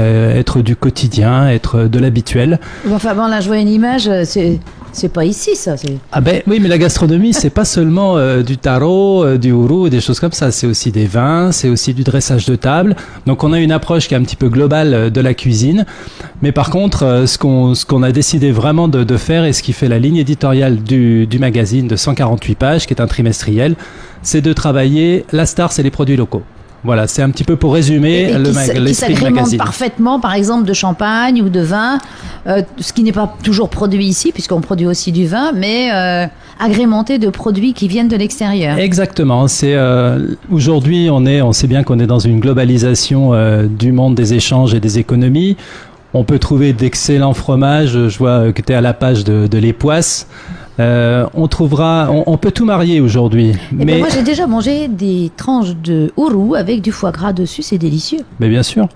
être du quotidien, être de l'habituel. Enfin bon, là je vois une image, c'est pas ici ça. Ah ben oui, mais la gastronomie, c'est pas seulement du taro, du ourou, des choses comme ça. C'est aussi des vins, c'est aussi du dressage de table. Donc on a une approche qui est un petit peu globale de la cuisine. Mais par contre, ce qu'on a décidé vraiment de faire, et ce qui fait la ligne éditoriale du magazine de 148 pages, qui est un trimestriel, c'est de travailler, la star, c'est les produits locaux. Voilà, c'est un petit peu pour résumer l'esprit du magazine. Parfaitement, par exemple, de champagne ou de vin, ce qui n'est pas toujours produit ici, puisqu'on produit aussi du vin, mais agrémenté de produits qui viennent de l'extérieur. Exactement. Aujourd'hui, on sait bien qu'on est dans une globalisation du monde des échanges et des économies. On peut trouver d'excellents fromages. Je vois que tu es à la page de l'Époisse. On peut tout marier aujourd'hui. Mais moi, j'ai déjà mangé des tranches de ourou avec du foie gras dessus, c'est délicieux. Mais bien sûr.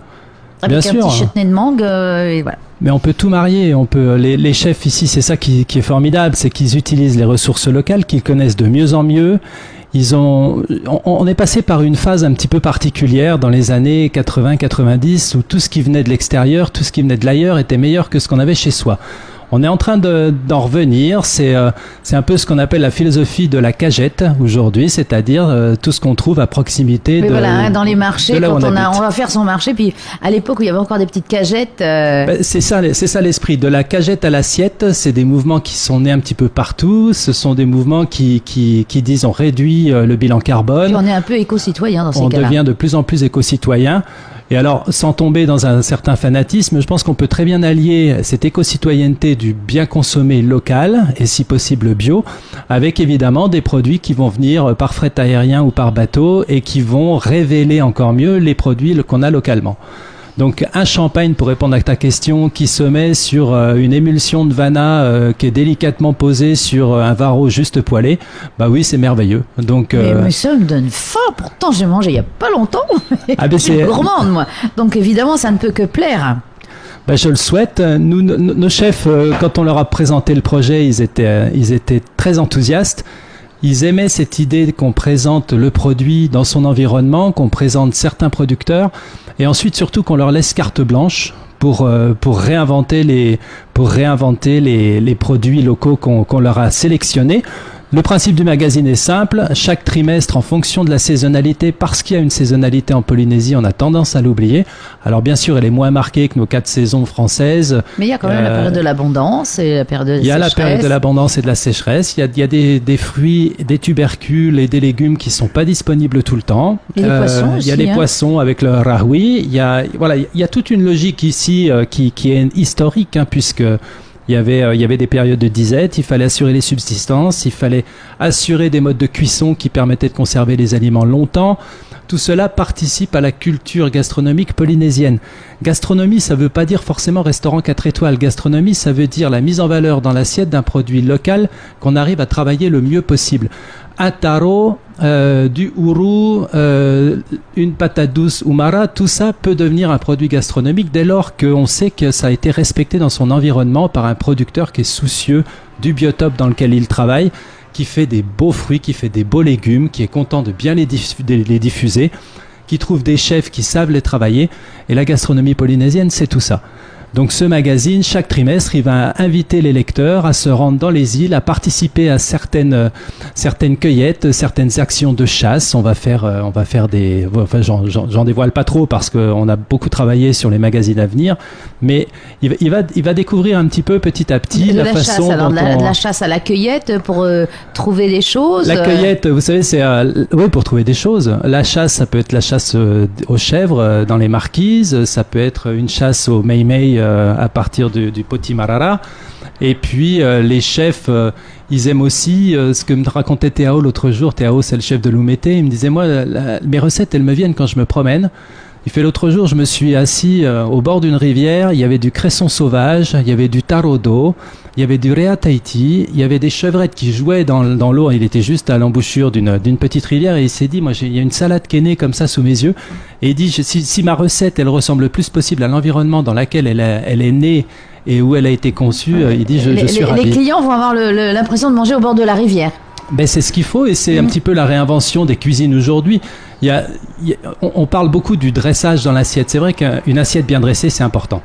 Avec un petit chutney de mangue, et voilà. Mais on peut tout marier. Les chefs ici, c'est ça qui est formidable, c'est qu'ils utilisent les ressources locales, qu'ils connaissent de mieux en mieux. On est passé par une phase un petit peu particulière dans les années 80-90 où tout ce qui venait de l'extérieur, tout ce qui venait de l'ailleurs était meilleur que ce qu'on avait chez soi. On est en train d'en revenir. C'est un peu ce qu'on appelle la philosophie de la cagette aujourd'hui, c'est-à-dire tout ce qu'on trouve à proximité dans les marchés, quand on va faire son marché. Puis à l'époque où il y avait encore des petites cagettes. C'est ça l'esprit. De la cagette à l'assiette, c'est des mouvements qui sont nés un petit peu partout. Ce sont des mouvements qui disent on réduit le bilan carbone. Puis on est un peu éco-citoyen dans ces cas-là. On devient de plus en plus éco-citoyen. Et alors, sans tomber dans un certain fanatisme, je pense qu'on peut très bien allier cette éco-citoyenneté du bien consommé local, et si possible bio, avec évidemment des produits qui vont venir par fret aérien ou par bateau et qui vont révéler encore mieux les produits qu'on a localement. Donc un champagne, pour répondre à ta question, qui se met sur une émulsion de Vana qui est délicatement posée sur un varro juste poêlé, bah oui, c'est merveilleux. Donc, mais ça me donne faim, pourtant j'ai mangé il y a pas longtemps. Ah ben je suis gourmande moi, donc évidemment ça ne peut que plaire. Ben, je le souhaite. Nous, nos chefs, quand on leur a présenté le projet, ils étaient très enthousiastes. Ils aimaient cette idée qu'on présente le produit dans son environnement, qu'on présente certains producteurs, et ensuite surtout qu'on leur laisse carte blanche pour réinventer les produits locaux qu'on leur a sélectionnés. Le principe du magazine est simple. Chaque trimestre, en fonction de la saisonnalité, parce qu'il y a une saisonnalité en Polynésie, on a tendance à l'oublier. Alors bien sûr, elle est moins marquée que nos 4 saisons françaises. Mais il y a quand même la période de l'abondance et la période de la sécheresse. Il y a la période de l'abondance et de la sécheresse. Il y a des fruits, des tubercules et des légumes qui sont pas disponibles tout le temps. Et les poissons aussi. Il y a les poissons avec le rahui. Il y a toute une logique ici qui est historique, puisque il y avait des périodes de disette, il fallait assurer les subsistances, il fallait assurer des modes de cuisson qui permettaient de conserver les aliments longtemps. Tout cela participe à la culture gastronomique polynésienne. Gastronomie, ça ne veut pas dire forcément restaurant 4 étoiles. Gastronomie, ça veut dire la mise en valeur dans l'assiette d'un produit local qu'on arrive à travailler le mieux possible. Un taro, du ourou, une patate douce umara, tout ça peut devenir un produit gastronomique dès lors qu'on sait que ça a été respecté dans son environnement par un producteur qui est soucieux du biotope dans lequel il travaille, qui fait des beaux fruits, qui fait des beaux légumes, qui est content de bien les diffuser, qui trouve des chefs qui savent les travailler. Et la gastronomie polynésienne, c'est tout ça. Donc ce magazine, chaque trimestre, il va inviter les lecteurs à se rendre dans les îles, à participer à certaines cueillettes, certaines actions de chasse. On va faire des... Enfin, j'en dévoile pas trop parce qu'on a beaucoup travaillé sur les magazines à venir, mais il va découvrir un petit peu petit à petit de la façon chasse, de la chasse à la cueillette pour trouver des choses. La cueillette, vous savez, c'est pour trouver des choses. La chasse, ça peut être la chasse aux chèvres dans les marquises, ça peut être une chasse au mei-mei à partir du potimarara. Et puis les chefs, ils aiment aussi ce que me racontait Théao l'autre jour. Théao, c'est le chef de l'Oumété. Il me disait, moi, mes recettes, elles me viennent quand je me promène. Il fait l'autre jour, je me suis assis au bord d'une rivière, il y avait du cresson sauvage, il y avait du taro d'eau, il y avait du rea tahiti, il y avait des chevrettes qui jouaient dans l'eau. Il était juste à l'embouchure d'une petite rivière et il s'est dit, moi, il y a une salade qui est née comme ça sous mes yeux. Et il dit, si ma recette, elle ressemble le plus possible à l'environnement dans lequel elle est née et où elle a été conçue, il dit, je suis ravi. Les clients vont avoir l'impression de manger au bord de la rivière. Ben, c'est ce qu'il faut et c'est un petit peu la réinvention des cuisines aujourd'hui. On parle beaucoup du dressage dans l'assiette. C'est vrai qu'une assiette bien dressée, c'est important.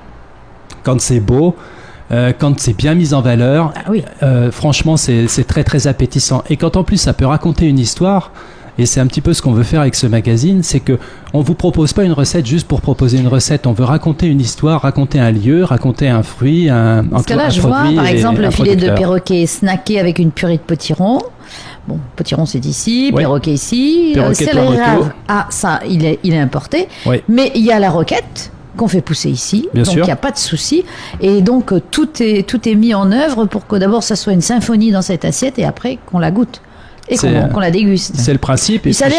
Quand c'est beau, quand c'est bien mis en valeur, franchement, c'est très très appétissant. Et quand en plus ça peut raconter une histoire, et c'est un petit peu ce qu'on veut faire avec ce magazine, c'est que on vous propose pas une recette juste pour proposer une recette. On veut raconter une histoire, raconter un lieu, raconter un fruit, un Parce que là, un je vois, produit par et exemple, le un filet de producteur. perroquet snacké avec une purée de potiron. Bon, potiron c'est d'ici, Oui. perroquet ici. Perroquet de Céleri Toronto. rave, ça, il est importé. Oui. Mais il y a la roquette qu'on fait pousser ici, Bien donc sûr. il n'y a pas de souci. Et donc tout est mis en œuvre pour que d'abord ça soit une symphonie dans cette assiette et après qu'on la goûte et qu'on la déguste. C'est le principe. Et Ça a puis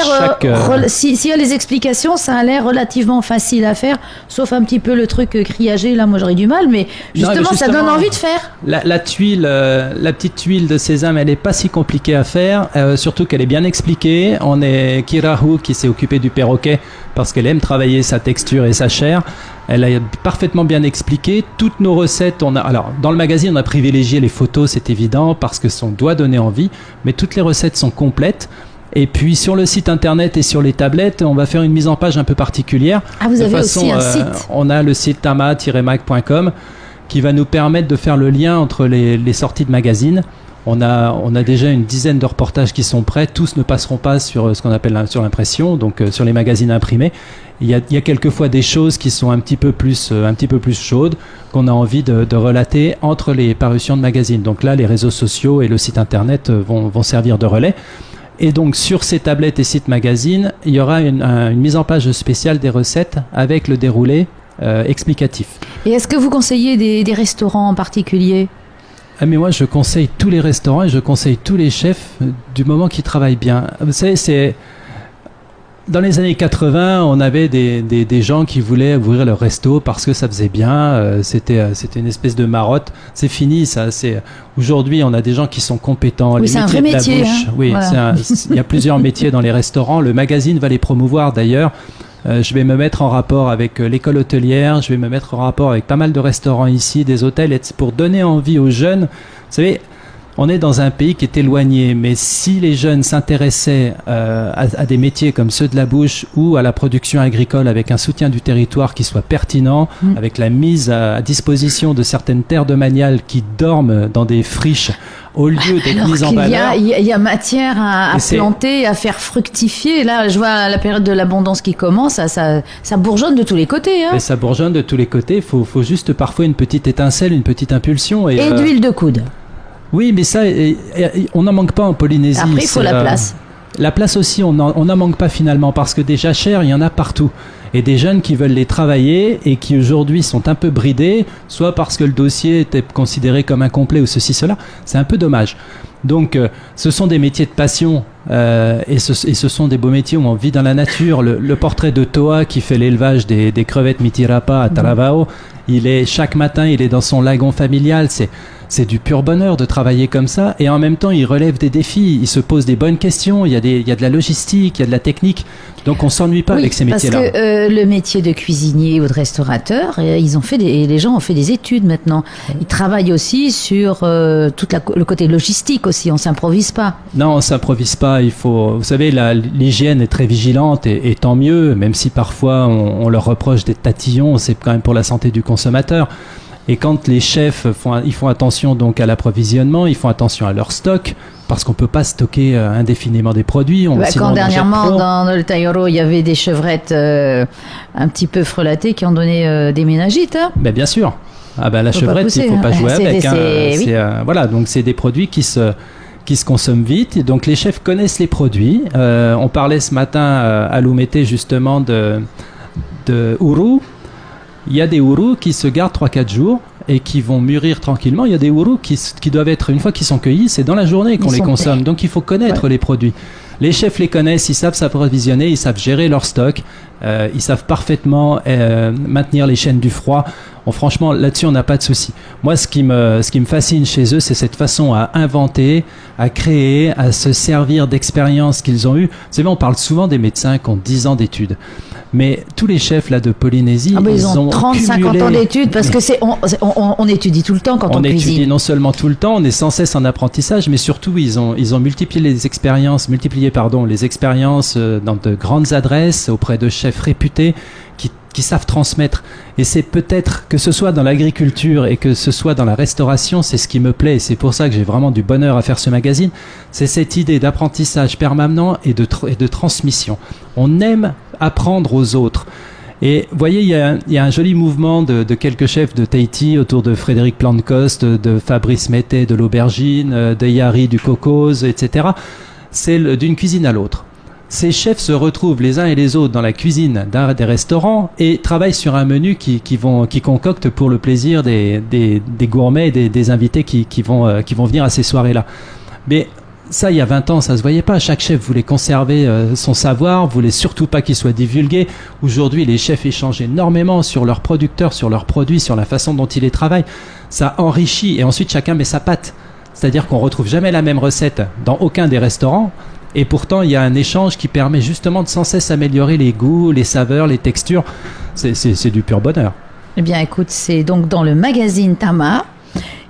l'air, s'il y a les explications, ça a l'air relativement facile à faire, sauf un petit peu le truc criagé, là moi j'aurais du mal, mais justement, ça donne envie de faire. La tuile, la petite tuile de sésame, elle est pas si compliquée à faire, surtout qu'elle est bien expliquée. On est Kirahu qui s'est occupée du perroquet parce qu'elle aime travailler sa texture et sa chair. Elle a parfaitement bien expliqué toutes nos recettes. Alors dans le magazine, on a privilégié les photos, c'est évident, parce que ça doit donner envie, mais toutes les recettes sont complètes. Et puis sur le site internet et sur les tablettes, on va faire une mise en page un peu particulière. Ah, vous avez aussi un site. On a le site tama-mag.com qui va nous permettre de faire le lien entre les sorties de magazines. On a déjà une dizaine de reportages qui sont prêts. Tous ne passeront pas sur ce qu'on appelle sur l'impression, donc sur les magazines imprimés. Il y a quelquefois des choses qui sont un petit peu plus chaudes, qu'on a envie de relater entre les parutions de magazines. Donc là, les réseaux sociaux et le site internet vont servir de relais. Et donc sur ces tablettes et sites magazines, il y aura une mise en page spéciale des recettes avec le déroulé explicatif. Et est-ce que vous conseillez des restaurants en particulier ? Ah mais moi je conseille tous les restaurants et je conseille tous les chefs du moment qu'ils travaillent bien. Vous savez, dans les années 80, on avait des gens qui voulaient ouvrir leur resto parce que ça faisait bien, c'était une espèce de marotte. C'est fini ça. Aujourd'hui, on a des gens qui sont compétents. Oui, les c'est un vrai de la métier. bouche, Hein. oui, Voilà. il y a plusieurs métiers dans les restaurants. Le magazine va les promouvoir d'ailleurs. Je vais me mettre en rapport avec l'école hôtelière, je vais me mettre en rapport avec pas mal de restaurants ici, des hôtels, pour donner envie aux jeunes. Vous savez, on est dans un pays qui est éloigné, mais si les jeunes s'intéressaient à des métiers comme ceux de la bouche ou à la production agricole avec un soutien du territoire qui soit pertinent, avec la mise à disposition de certaines terres domaniales qui dorment dans des friches au lieu d'être mises en valeur. Il y a matière à planter, à faire fructifier. Là, je vois la période de l'abondance qui commence, ça bourgeonne de tous les côtés. Hein. Et ça bourgeonne de tous les côtés. Il faut juste parfois une petite étincelle, une petite impulsion. Et d'huile de coude. Oui, mais ça, on n'en manque pas en Polynésie. Après, il faut la place. La place aussi, on n'en manque pas finalement, parce que des jachères, il y en a partout. Et des jeunes qui veulent les travailler et qui aujourd'hui sont un peu bridés, soit parce que le dossier était considéré comme incomplet ou ceci, cela. C'est un peu dommage. Donc, ce sont des métiers de passion et ce sont des beaux métiers où on vit dans la nature. Le portrait de Toa qui fait l'élevage des crevettes Mitirapa à Taravao, chaque matin, il est dans son lagon familial. C'est du pur bonheur de travailler comme ça, et en même temps il relève des défis, il se pose des bonnes questions, il y a de la logistique, il y a de la technique, donc on s'ennuie pas avec ces métiers-là. Parce que le métier de cuisinier ou de restaurateur, les gens ont fait des études maintenant. Ils travaillent aussi sur le côté logistique aussi, on s'improvise pas. Non, on s'improvise pas, vous savez, l'hygiène est très vigilante et tant mieux, même si parfois on leur reproche d'être tatillons, c'est quand même pour la santé du consommateur. Et quand les chefs font attention donc à l'approvisionnement, ils font attention à leur stock, parce qu'on peut pas stocker indéfiniment des produits. Quand dernièrement dans le Taïro, il y avait des chevrettes un petit peu frelatées qui ont donné des méningites. Hein. Ben bien sûr. La chevrette, il faut pas jouer avec. Voilà, donc c'est des produits qui se consomment vite. Et donc les chefs connaissent les produits. On parlait ce matin à Loumété justement de Ourou. Il y a des ourous qui se gardent 3-4 jours et qui vont mûrir tranquillement. Il y a des ourous qui doivent être, une fois qu'ils sont cueillis, c'est dans la journée qu'on les consomme. Donc il faut connaître les produits. Les chefs les connaissent, ils savent s'approvisionner, ils savent gérer leur stock, ils savent parfaitement maintenir les chaînes du froid. Franchement, là-dessus, on n'a pas de souci. Moi, ce qui me fascine chez eux, c'est cette façon à inventer, à créer, à se servir d'expériences qu'ils ont eues. Vous savez, on parle souvent des médecins qui ont 10 ans d'études. Mais tous les chefs là de Polynésie, ils ont 30-50 ans d'études parce que on étudie tout le temps quand on cuisine. On étudie non seulement tout le temps, on est sans cesse en apprentissage, mais surtout ils ont multiplié les expériences dans de grandes adresses auprès de chefs réputés qui savent transmettre. Et c'est peut-être, que ce soit dans l'agriculture et que ce soit dans la restauration, c'est ce qui me plaît, et c'est pour ça que j'ai vraiment du bonheur à faire ce magazine, c'est cette idée d'apprentissage permanent et de transmission. On aime apprendre aux autres. Et vous voyez, il y a un joli mouvement de quelques chefs de Tahiti autour de Frédéric Plantecoste, de Fabrice Mettet de l'aubergine, de Yari du cocos, etc. C'est d'une cuisine à l'autre. Ces chefs se retrouvent les uns et les autres dans la cuisine des restaurants et travaillent sur un menu qui concoctent pour le plaisir des gourmets et des invités qui vont venir à ces soirées-là. Mais ça, il y a 20 ans, ça se voyait pas. Chaque chef voulait conserver son savoir, voulait surtout pas qu'il soit divulgué. Aujourd'hui, les chefs échangent énormément sur leurs producteurs, sur leurs produits, sur la façon dont ils les travaillent. Ça enrichit et ensuite chacun met sa patte. C'est-à-dire qu'on retrouve jamais la même recette dans aucun des restaurants. Et pourtant, il y a un échange qui permet justement de sans cesse améliorer les goûts, les saveurs, les textures. C'est du pur bonheur. Eh bien, écoute, c'est donc dans le magazine Tama,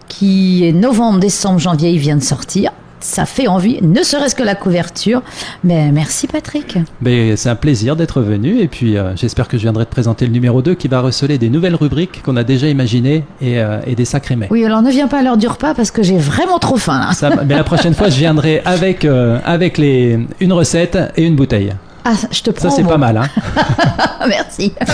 qui est novembre, décembre, janvier, il vient de sortir. Ça fait envie, ne serait-ce que la couverture. Mais merci Patrick. Mais c'est un plaisir d'être venu et puis j'espère que je viendrai te présenter le numéro 2 qui va receler des nouvelles rubriques qu'on a déjà imaginées et des sacrés mets. Oui, alors ne viens pas à l'heure du repas parce que j'ai vraiment trop faim là. Mais la prochaine fois je viendrai avec une recette et une bouteille. Ah, je te prends. Ça c'est pas mal, hein. Merci.